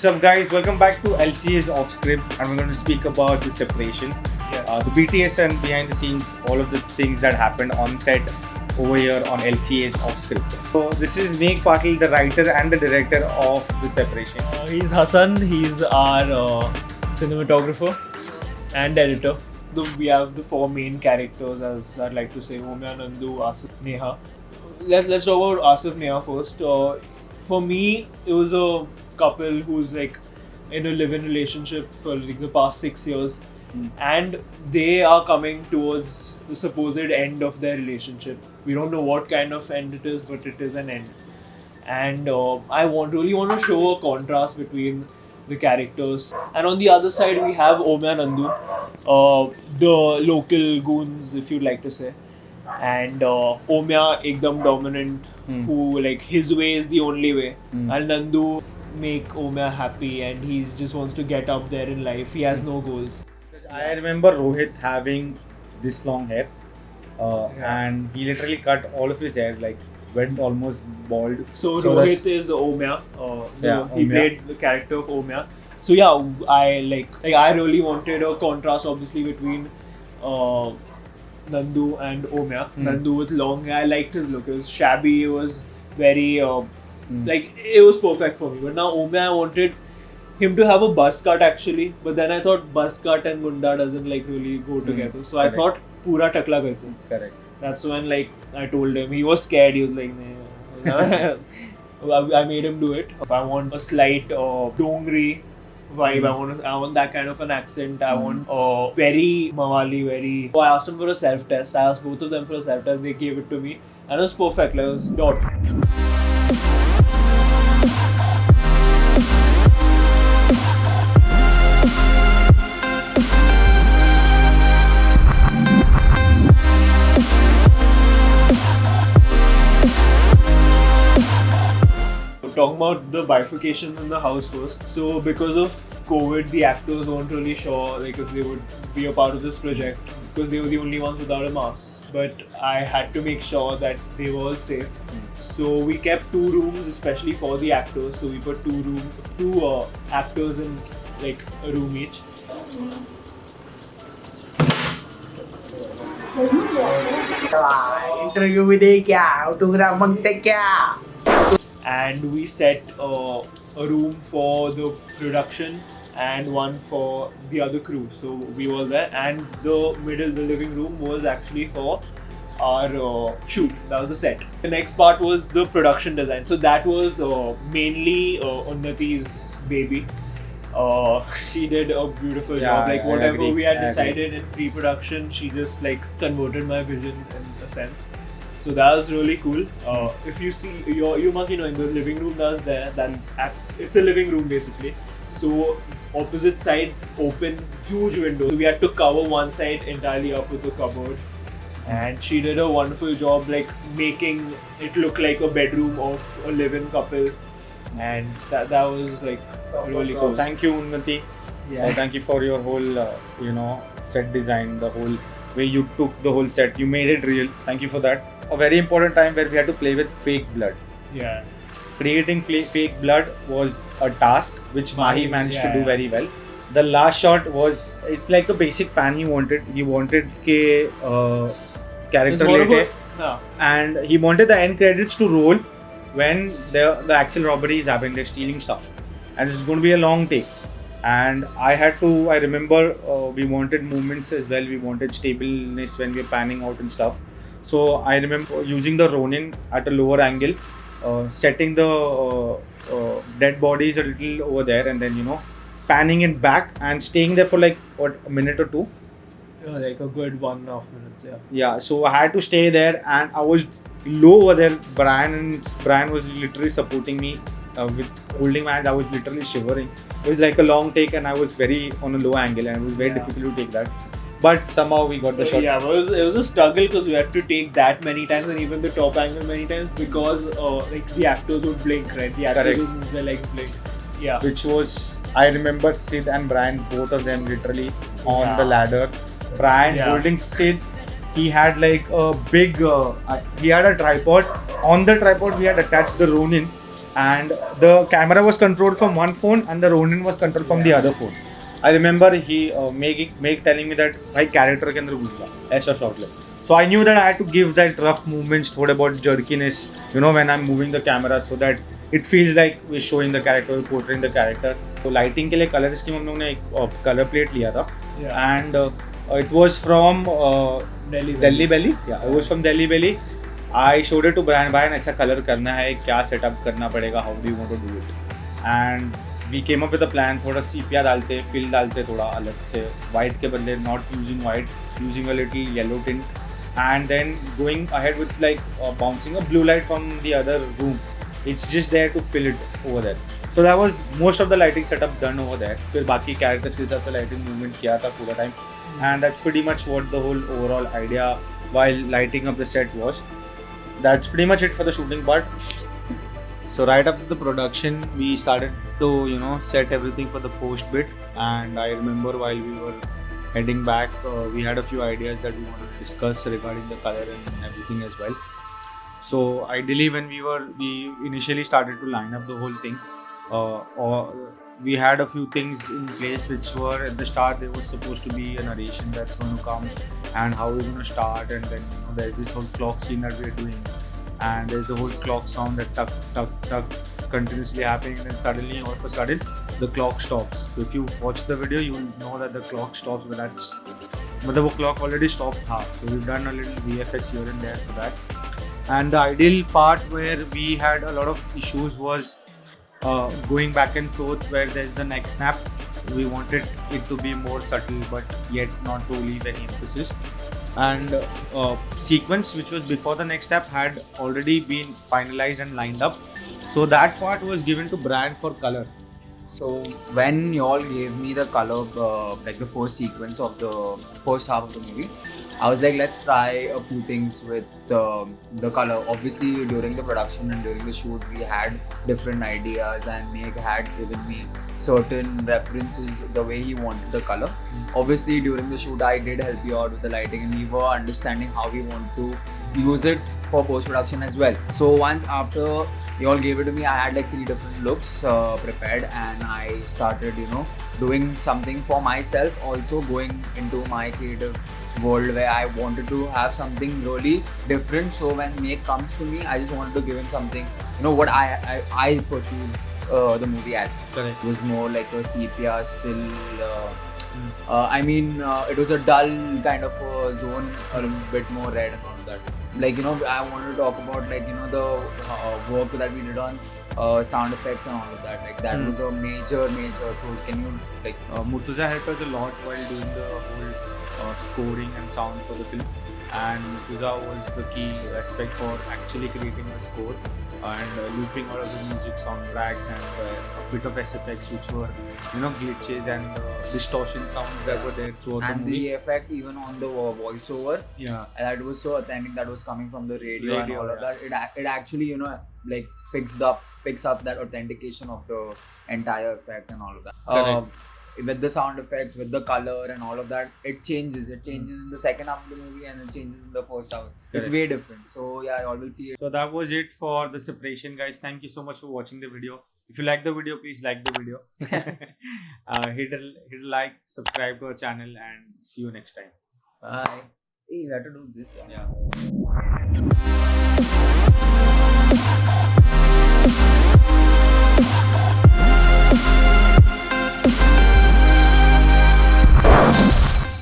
What's up, guys? Welcome back to LCA's Off Script, and we're going to speak about the separation, Yes. the BTS, and behind the scenes, all of the things that happened on set over here on LCA's Off Script. So, this is Megh Patil, the writer and the director of the separation. He's Hassan. He's our cinematographer and editor. We have the four main characters, as I'd like to say: Omya, Nandu, Asif, Neha. Let's talk about Asif, Neha first. For me, it was a couple who's like in a live-in relationship for like the past 6 years, and they are coming towards the supposed end of their relationship. We don't know what kind of end it is, but it is an end. And I really want to show a contrast between the characters. And on the other side, we have Omya Nandu, the local goons, if you'd like to say. And Omya, ekdam dominant, who like his way is the only way. And Nandu make Omya happy, and he just wants to get up there in life. He has no goals. I remember Rohit having this long hair, and he literally cut all of his hair, like went almost bald. So that's- Rohit is Omya. He Omya. played the character of Omya. So yeah, I really wanted a contrast, obviously, between Nandu and Omya. Nandu with long hair, I liked his look. It was shabby. It was very like it was perfect for me. But now Omya, I wanted him to have a buzz cut actually. But then I thought buzz cut and gunda doesn't like really go together. So Correct. I thought pura takla karte. Correct. That's when like I told him. He was scared. He was like, nah. I made him do it. If I want a slight dongri vibe, I want that kind of an accent. I want very Mawali, very. So I asked him for a self test. I asked both of them for a self test. They gave it to me, and it was perfect. Like, it was dot. Talking about the bifurcations in the house first. So because of COVID, the actors weren't really sure like if they would be a part of this project because they were the only ones without a mask. But I had to make sure that they were all safe. So we kept 2 rooms, especially for the actors. So we put two actors in like a room each. Interview भी दे क्या autograph मांगते क्या And we set a room for the production and one for the other crew. So we were there, and the living room was actually for our shoot. That was the set. The next part was the production design. So that was mainly Unnati's baby. She did a beautiful job. Like I whatever agree. we had I agree. decided in pre-production, she just like converted my vision in a sense. So that was really cool. If you see, you must be knowing the living room it's a living room basically. So opposite sides open, huge windows. So we had to cover one side entirely up with a cupboard. And she did a wonderful job like making it look like a bedroom of a live-in couple. And that was like really So cool. thank you, Unnati. Yeah. Thank you for your whole, set design, the whole way you took the whole set. You made it real. Thank you for that. A very important time where we had to play with fake blood. Yeah. Creating fake blood was a task which Mahi managed to do Yeah. very well. The last shot was, it's like a basic pan he wanted. He wanted ke character It's more of lete, yeah. and he wanted the end credits to roll when the actual robbery is happening. They're stealing stuff, and it's going to be a long take. And I remember we wanted movements as well. We wanted stableness when we're panning out and stuff. So I remember using the Ronin at a lower angle, setting the dead bodies a little over there, and then panning it back and staying there for like a minute or two. Like a good 1.5 minutes. Yeah. Yeah, so I had to stay there, and I was low over there. Brian was literally supporting me with holding my hands. I was literally shivering. It was like a long take, and I was very on a low angle, and it was very difficult to take that. But somehow we got the shot. Yeah, it was a struggle because we had to take that many times and even the top angle many times because like the actors would blink, right? The actors Correct. would move their legs blink. Yeah. Which was, I remember Sid and Brian, both of them literally on Yeah. the ladder. Brian Yeah. holding Sid. He had like a big, he had a tripod. On the tripod, we had attached the Ronin. and the camera was controlled from one phone and the Ronin was controlled from the other phone. I remember he telling me that भाई character के अंदर घुस जा ऐसा shot ले. So I knew that I had to give that rough movements, थोड़े बहुत jerkiness, you know, when I'm moving the camera so that it feels like we're showing the character, we're portraying the character. So lighting के लिए color scheme हम लोग ने एक color plate लिया था, and it was from Delhi Belly. Yeah, it was from Delhi Belly. I showed it to Brian. Brian, ऐसा color करना है, क्या setup करना पड़ेगा? How do you want to do it? And we came up with a plan. थोड़ा sepia डालते, fill डालते थोड़ा अलग से, white के बदले not using white, using a little yellow tint, and then going ahead with like bouncing a blue light from the other room. It's just there to fill it over there. So that was most of the lighting setup done over there. फिर बाकी characters के हिसाब से lighting movement किया था पूरा time, and that's pretty much what the whole overall idea while lighting up the set was. That's pretty much it for the shooting part. So right after the production, we started to set everything for the post bit, and I remember while we were heading back, we had a few ideas that we wanted to discuss regarding the color and everything as well. So ideally, when we initially started to line up the whole thing, we had a few things in place which were at the start. There was supposed to be a narration that's going to come and how we're going to start, and then there's this whole clock scene that we're doing, and there's the whole clock sound that tuck tuck tuck continuously happening, and then suddenly all of a sudden the clock stops. So if you watch the video, you will know that the clock stops, but the clock already stopped half. So we've done a little VFX here and there for that. And the ideal part where we had a lot of issues was going back and forth where there's the neck snap. We wanted it to be more subtle but yet not to leave any emphasis. And sequence which was before the next step had already been finalized and lined up. So that part was given to Brian for color. So when y'all gave me the color, like the first sequence of the first half of the movie, I was like, let's try a few things with the color. Obviously, during the production and during the shoot, we had different ideas, and Meg had given me certain references the way he wanted the color. Obviously, during the shoot, I did help you out with the lighting, and we were understanding how we want to use it for post-production as well. So once after you all gave it to me, I had like 3 different looks prepared, and I started doing something for myself, also going into my creative world where I wanted to have something really different. So when Meg comes to me, I just wanted to give him something what I perceive the movie as. Correct. It was more like a sepia still. It was a dull kind of a zone, a bit more red and all of that. Like I wanted to talk about the work that we did on sound effects and all of that. Like that was a major. So can you Murtuza helped us a lot while doing the whole scoring and sound for the film, and Murtuza was the key aspect for actually creating the score and looping all of the music soundtracks and a bit of SFX which were glitches and distortion sounds that were there throughout and the movie. the effect even on the voiceover, Yeah. that was so authentic, that was coming from the radio and all of yeah. that. It actually like picks up that authentication of the entire effect and all of that. Correct. With the sound effects, with the color and all of that, it changes in the second half of the movie and it changes in the first half. It's Correct. way different. So yeah, you all will see it. So that was it for the separation, guys. Thank you so much for watching the video. If you like the video, please like the video. Hit a like, subscribe to our channel, and see you next time. Bye. Hey, you have to do this. Yeah.